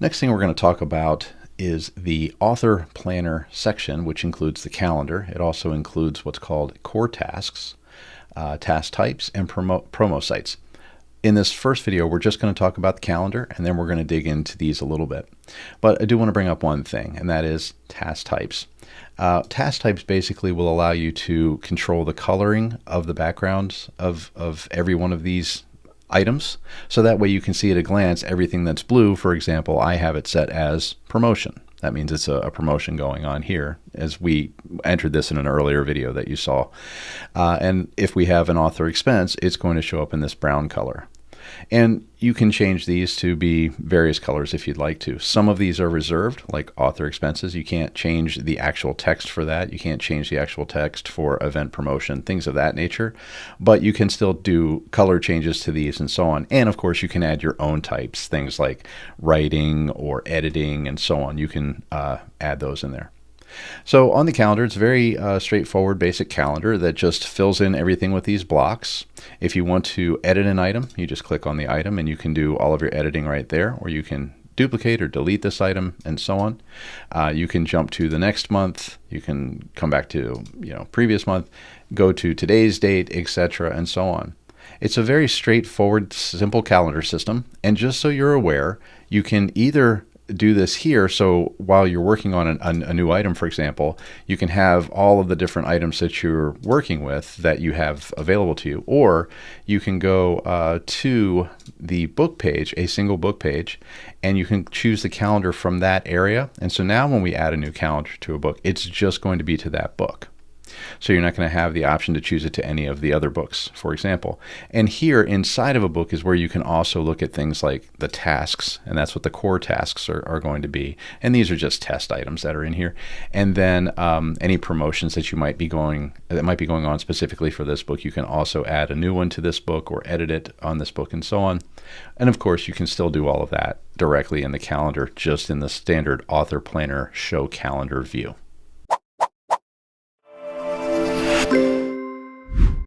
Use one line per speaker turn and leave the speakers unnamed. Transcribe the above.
Next thing we're going to talk about is the author planner section, which includes the calendar. It also includes what's called core tasks, task types, and promo sites. In this first video, we're just going to talk about the calendar, and then we're going to dig into these a little bit. But I do want to bring up one thing, and that is task types. Task types basically will allow you to control the coloring of the backgrounds of every one of these items. So that way you can see at a glance everything that's blue. For example, I have it set as promotion. That means it's a promotion going on here, as we entered this in an earlier video that you saw. And if we have an author expense, it's going to show up in this brown color. And you can change these to be various colors if you'd like to. Some of these are reserved, like author expenses. You can't change the actual text for that. You can't change the actual text for event promotion, things of that nature. But you can still do color changes to these and so on. And of course, you can add your own types, things like writing or editing and so on. You can add those in there. So on the calendar, it's a very straightforward, basic calendar that just fills in everything with these blocks. If you want to edit an item, you just click on the item and you can do all of your editing right there, or you can duplicate or delete this item and so on. You can jump to the next month. You can come back to previous month, go to today's date, etc., and so on. It's a very straightforward, simple calendar system. And just so you're aware, you can either do this here. So while you're working on a new item, for example, you can have all of the different items that you're working with that you have available to you, or you can go to the book page, a single book page, and you can choose the calendar from that area. And so now when we add a new calendar to a book, it's just going to be to that book. So you're not going to have the option to choose it to any of the other books, for example. And here inside of a book is where you can also look at things like the tasks, and that's what the core tasks are going to be. And these are just test items that are in here. And then any promotions that might be going on specifically for this book, you can also add a new one to this book or edit it on this book and so on. And of course, you can still do all of that directly in the calendar, just in the standard author planner show calendar view.